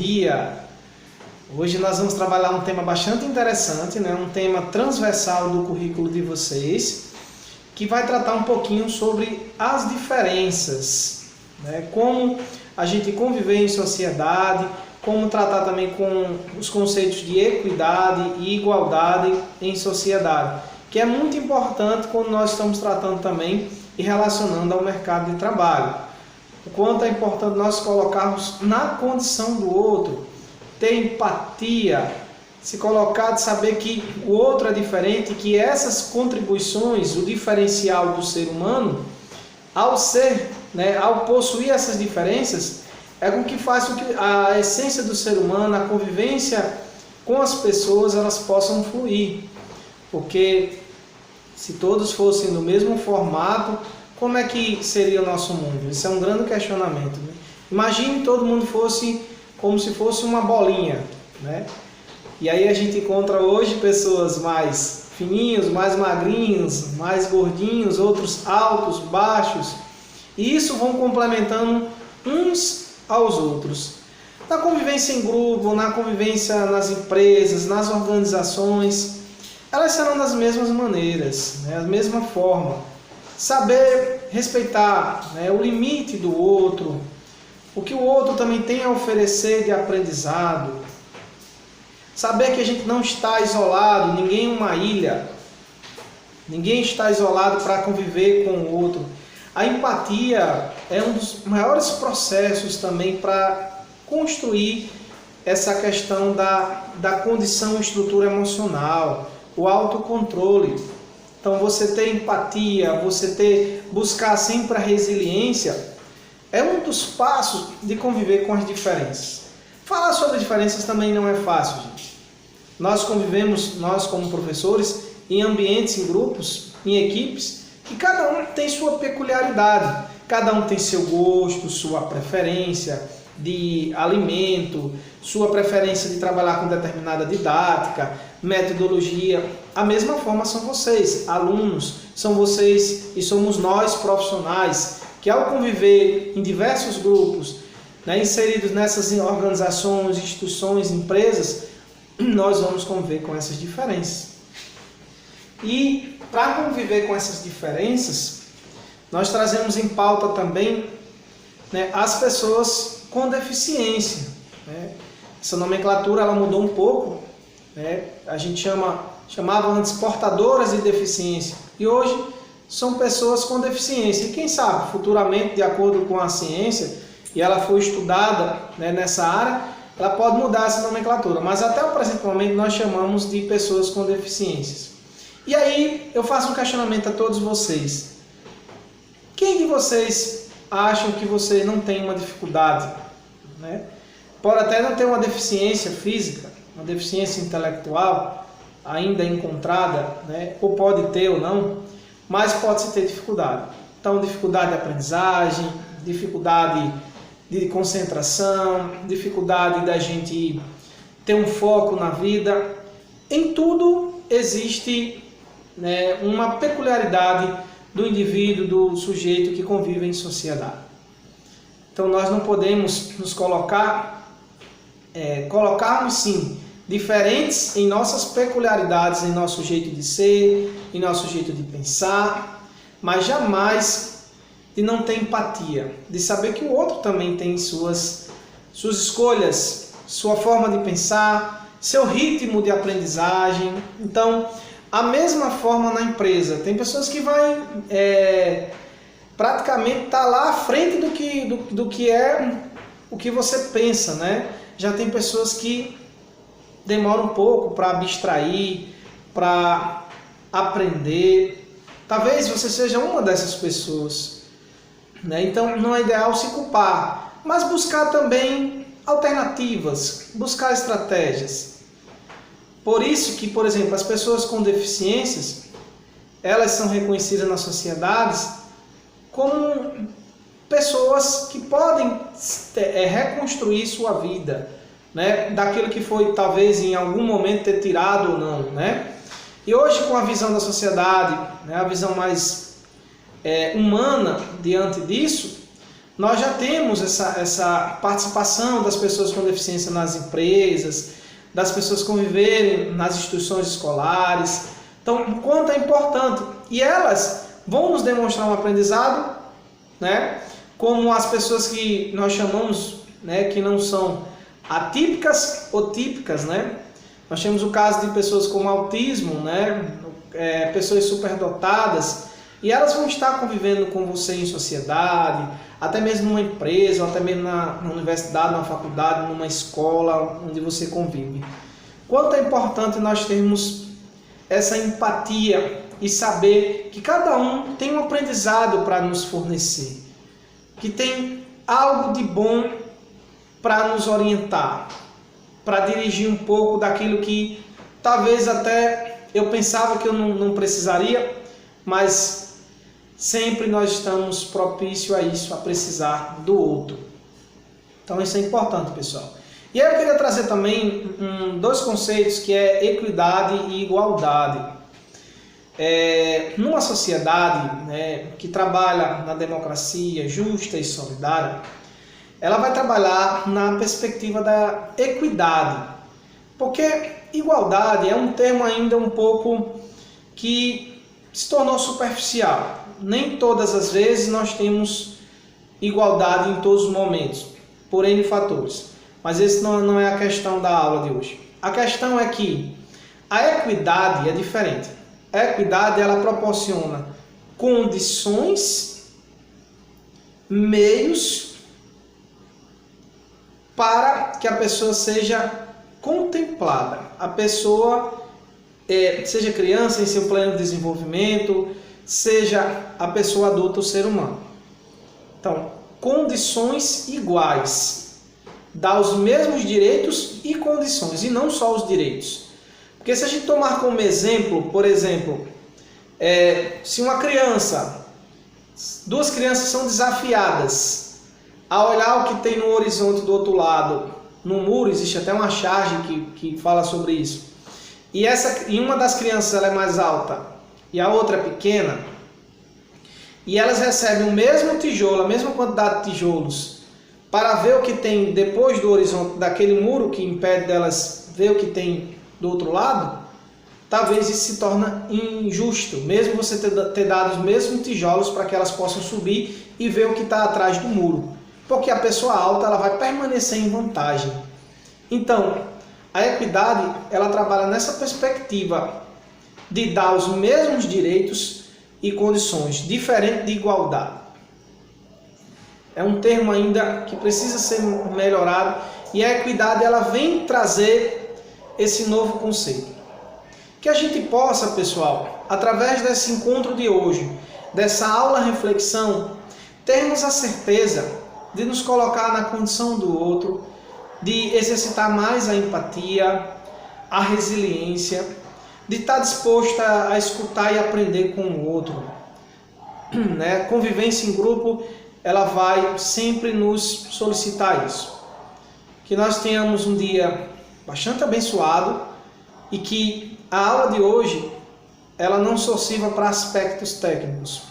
dia! Hoje nós vamos trabalhar um tema bastante interessante, né? Um tema transversal do currículo de vocês, que vai tratar um pouquinho sobre as diferenças, né? Como a gente conviver em sociedade, como tratar também com os conceitos de equidade e igualdade em sociedade, que é muito importante quando nós estamos tratando também e relacionando ao mercado de trabalho. O quanto é importante nós colocarmos na condição do outro, ter empatia, se colocar de saber que o outro é diferente, que essas contribuições, o diferencial do ser humano, ao ser, né, ao possuir essas diferenças, é com que faz com que a essência do ser humano, a convivência com as pessoas, elas possam fluir. Porque se todos fossem no mesmo formato, como é que seria o nosso mundo? Isso é um grande questionamento, né? Imagine todo mundo fosse como se fosse uma bolinha, né? E aí a gente encontra hoje pessoas mais fininhos, mais magrinhos, mais gordinhos, outros altos, baixos. E isso vão complementando uns aos outros. Na convivência em grupo, na convivência nas empresas, nas organizações, elas serão das mesmas maneiras, né? Da mesma forma. Saber respeitar, né, o limite do outro, o que o outro também tem a oferecer de aprendizado. Saber que a gente não está isolado, ninguém é uma ilha. Ninguém está isolado para conviver com o outro. A empatia é um dos maiores processos também para construir essa questão da condição e estrutura emocional, o autocontrole. Então você ter empatia, buscar sempre a resiliência, é um dos passos de conviver com as diferenças. Falar sobre diferenças também não é fácil, gente. Nós convivemos, nós como professores, em ambientes, em grupos, em equipes, que cada um tem sua peculiaridade. Cada um tem seu gosto, sua preferência de alimento, sua preferência de trabalhar com determinada didática, metodologia. A mesma forma são vocês, alunos, são vocês e somos nós, profissionais, que ao conviver em diversos grupos, né, inseridos nessas organizações, instituições, empresas, nós vamos conviver com essas diferenças. E para conviver com essas diferenças, nós trazemos em pauta também, né, as pessoas com deficiência, né? Essa nomenclatura ela mudou um pouco, né? A gente chamava antes portadoras de deficiência e hoje são pessoas com deficiência. E quem sabe, futuramente, de acordo com a ciência, e ela foi estudada, né, nessa área, ela pode mudar essa nomenclatura. Mas até o presente momento nós chamamos de pessoas com deficiências. E aí eu faço um questionamento a todos vocês. Quem de vocês acham que você não tem uma dificuldade, né? Pode até não ter uma deficiência física, uma deficiência intelectual ainda encontrada, né? Ou pode ter ou não, mas pode-se ter dificuldade. Então, dificuldade de aprendizagem, dificuldade de concentração, dificuldade da gente ter um foco na vida. Em tudo existe, né, uma peculiaridade do indivíduo, do sujeito que convive em sociedade. Então nós não podemos nos colocarmos sim diferentes em nossas peculiaridades, em nosso jeito de ser, em nosso jeito de pensar, mas jamais de não ter empatia, de saber que o outro também tem suas escolhas, sua forma de pensar, seu ritmo de aprendizagem. Então, a mesma forma na empresa, tem pessoas que vão praticamente estar lá à frente do que é o que você pensa, né? Já tem pessoas que demoram um pouco para abstrair, para aprender. Talvez você seja uma dessas pessoas, né? Então não é ideal se culpar, mas buscar também alternativas, buscar estratégias. Por isso que, por exemplo, as pessoas com deficiências, elas são reconhecidas nas sociedades como pessoas que podem reconstruir sua vida, né? Daquilo que foi talvez em algum momento ter tirado ou não, né? E hoje, com a visão da sociedade, né, a visão mais humana diante disso, nós já temos essa participação das pessoas com deficiência nas empresas, das pessoas conviverem nas instituições escolares. Então, o quanto é importante. E elas vão nos demonstrar um aprendizado, né? Como as pessoas que nós chamamos, né, que não são atípicas ou típicas, né? Nós temos o caso de pessoas com autismo, né? Pessoas superdotadas, e elas vão estar convivendo com você em sociedade, até mesmo numa empresa, ou até mesmo na universidade, na faculdade, numa escola onde você convive. Quanto é importante nós termos essa empatia e saber que cada um tem um aprendizado para nos fornecer, que tem algo de bom para nos orientar, para dirigir um pouco daquilo que talvez até eu pensava que eu não precisaria, mas sempre nós estamos propícios a isso, a precisar do outro. Então isso é importante, pessoal. E aí eu queria trazer também dois conceitos, que é equidade e igualdade. Numa sociedade, né, que trabalha na democracia justa e solidária, ela vai trabalhar na perspectiva da equidade, porque igualdade é um termo ainda um pouco que se tornou superficial. Nem todas as vezes nós temos igualdade em todos os momentos, por N fatores. Mas esse não é a questão da aula de hoje. A questão é que a equidade é diferente. A equidade, ela proporciona condições, meios para que a pessoa seja contemplada. A pessoa, seja criança em seu pleno desenvolvimento, seja a pessoa adulta, o ser humano. Então, condições iguais, dá os mesmos direitos e condições, e não só os direitos. Porque se a gente tomar como exemplo, por exemplo, se duas crianças são desafiadas a olhar o que tem no horizonte do outro lado, no muro, existe até uma charge que fala sobre isso, e uma das crianças ela é mais alta e a outra é pequena, e elas recebem o mesmo tijolo, a mesma quantidade de tijolos, para ver o que tem depois do horizonte daquele muro que impede delas ver o que tem do outro lado, talvez isso se torna injusto, mesmo você ter dado os mesmos tijolos para que elas possam subir e ver o que está atrás do muro, porque a pessoa alta ela vai permanecer em vantagem. Então, a equidade ela trabalha nessa perspectiva de dar os mesmos direitos e condições, diferente de igualdade. É um termo ainda que precisa ser melhorado, e a equidade ela vem trazer esse novo conceito. Que a gente possa, pessoal, através desse encontro de hoje, dessa aula reflexão, termos a certeza de nos colocar na condição do outro, de exercitar mais a empatia, a resiliência, de estar disposta a escutar e aprender com o outro. Né? Convivência em grupo, ela vai sempre nos solicitar isso. Que nós tenhamos um dia bastante abençoado e que a aula de hoje ela não só sirva para aspectos técnicos,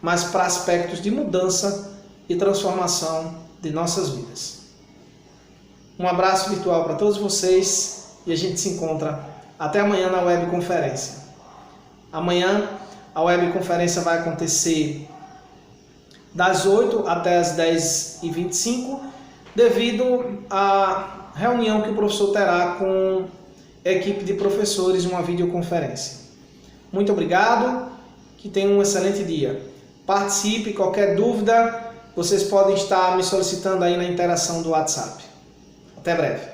mas para aspectos de mudança e transformação de nossas vidas. Um abraço virtual para todos vocês e a gente se encontra até amanhã na webconferência. Amanhã a webconferência vai acontecer das 8 até as 10h25, devido à reunião que o professor terá com a equipe de professores em uma videoconferência. Muito obrigado, que tenham um excelente dia. Participe, qualquer dúvida, vocês podem estar me solicitando aí na interação do WhatsApp. Até breve.